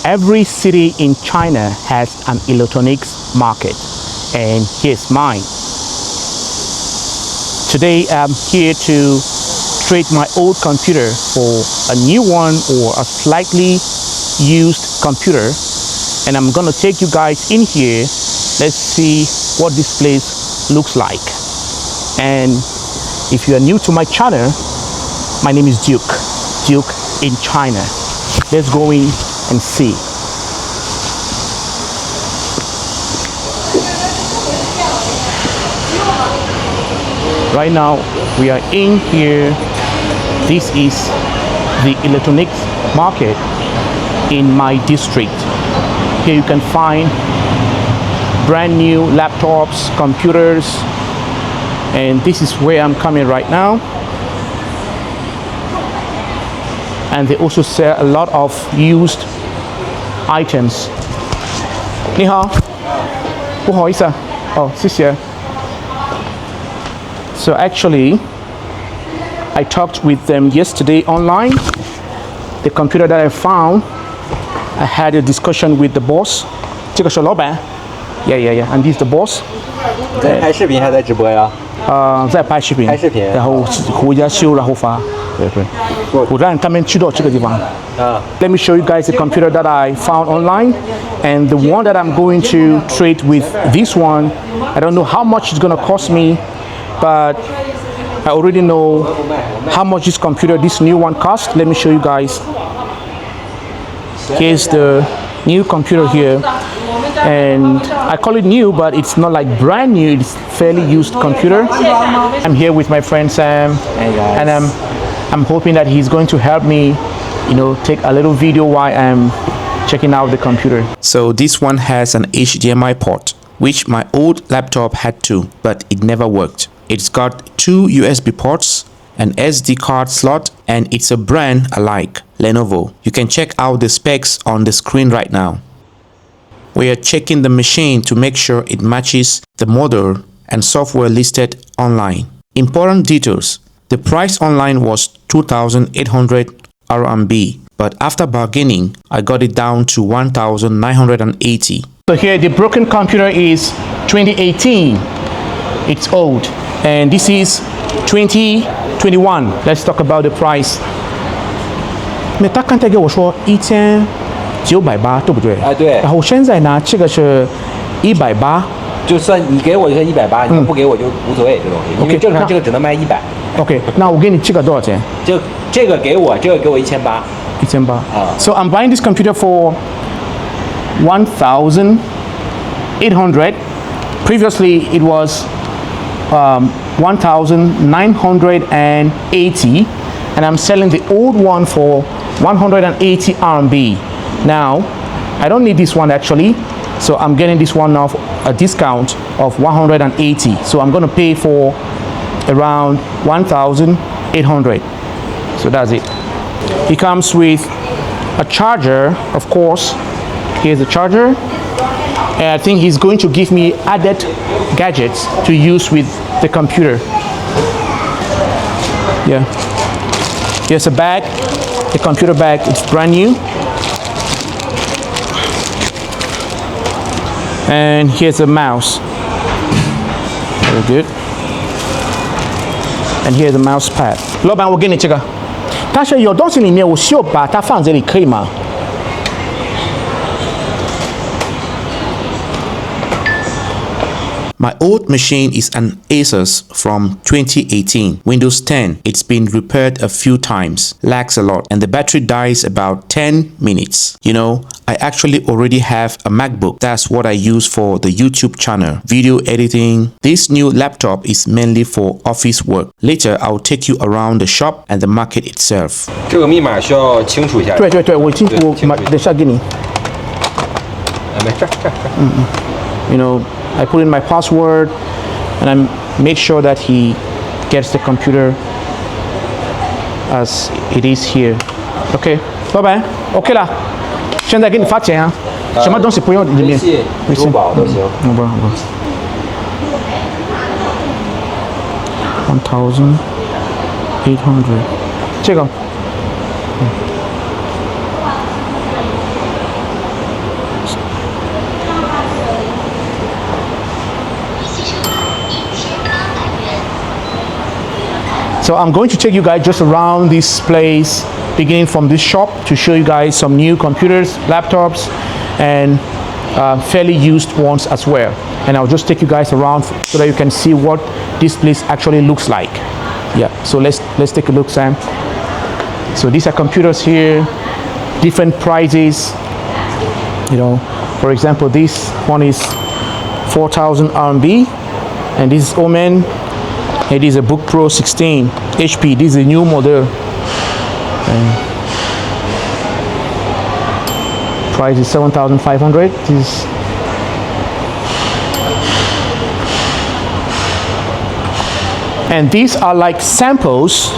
Every city in China has an electronics market, and here's mine. Today I'm here to trade my old computer for a new one or a slightly used computer, and I'm gonna take you guys in here. Let's see what this place looks like. And if you are new to my channel, my name is Duke in China. Let's go in and see. Right now we are in here. This is the electronics market in my district. Here you can find brand new laptops, computers, and this is where I'm coming right now. And they also sell a lot of used items. 你好，不好意思啊，哦，谢谢。So actually, I talked with them yesterday online. The computer that I found, I had a discussion with the boss. 这个是老板 Yeah, and this is the boss. 在拍视频还在直播呀？在拍视频，然后回家修，然后发。对，我让他们去到这个地方。Let me show you guys the computer that I found online, and the one that I'm going to trade with this one. I don't know how much it's gonna cost me, but I already know how much this computer, this new one, cost. Let me show you guys. Here's the new computer here, and I call it new, but it's not like brand new. It's fairly used computer. I'm here with my friend Sam, and I'm hoping that he's going to help me, take a little video while I'm checking out the computer. So this one has an HDMI port, which my old laptop had too, but it never worked. It's got 2 USB ports, an SD card slot, and it's a brand alike, Lenovo. You can check out the specs on the screen right now. We are checking the machine to make sure it matches the model and software listed online. Important details. The price online was 2,800 RMB, but after bargaining, I got it down to 1,980. So here the broken computer is 2018. It's old. And this is 2021. Let's talk about the price. 他刚才给我说1980，对不对？对。然后现在呢，这个是180。就算你给我就180，你不给我就无所谓这东西，因为正常这个只能卖100。OK， 那我给你这个多少钱？这个给我1800。1800啊。So I'm buying this computer for 1,800. Previously it was 1,980, and I'm selling the old one for 180 RMB. Now, I don't need this one actually, so I'm getting this one off a discount of 180. So I'm going to pay for around 1,800. So that's it. It comes with a charger, of course. Here's the charger. And I think he's going to give me added gadgets to use with the computer. Yeah. Here's a bag, the computer bag. It's brand new. And here's a mouse. Very good. And here's the mouse pad. 老板，我给你这个。但是有东西里面，我需要把它放这里，可以吗？ My old machine is an ASUS from 2018, Windows 10. It's been repaired a few times, lags a lot, and the battery dies about 10 minutes. I actually already have a MacBook. That's what I use for the YouTube channel, video editing. This new laptop is mainly for office work. Later, I'll take you around the shop and the market itself. 这个密码需要清楚一下。对，我等一下给你。没事。I put in my password and I make sure that he gets the computer as it is here. OK， 老板 ，OK 了，现在给你发钱啊，什么东西不用里面？微信、支付宝都行。不。1,800， 这个。So I'm going to take you guys just around this place, beginning from this shop, to show you guys some new computers, laptops, and fairly used ones as well. And I'll just take you guys around so that you can see what this place actually looks like. Yeah, so let's take a look, Sam. So these are computers here, different prices. You know, for example, this one is 4,000 RMB, and this is Omen. It is a Book Pro 16 HP. This is a new model. And price is 7,500. This and these are like samples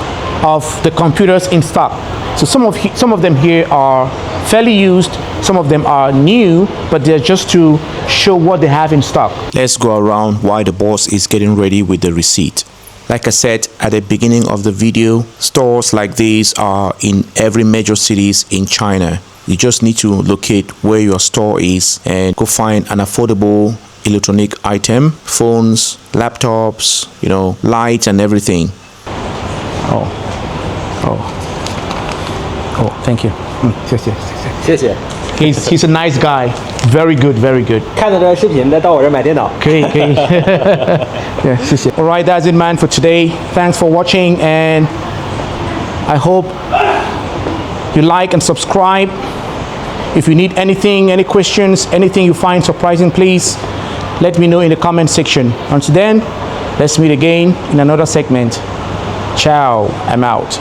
of the computers in stock. So some of them here are fairly used, some of them are new, but they're just to show what they have in stock. Let's go around while the boss is getting ready with the receipt. Like I said at the beginning of the video, stores like these are in every major cities in China. You just need to locate where your store is and go find an affordable electronic item, phones, laptops, you know, lights and everything. Oh, thank you. 谢谢。谢谢。 He's a nice guy. Very good, very good. 看着这视频再到我这儿买电脑。可以。Yeah, 谢谢。All right, that's it, man, for today. Thanks for watching, and I hope you like and subscribe. If you need anything, any questions, anything you find surprising, please let me know in the comment section. Until then, let's meet again in another segment. Ciao, I'm out.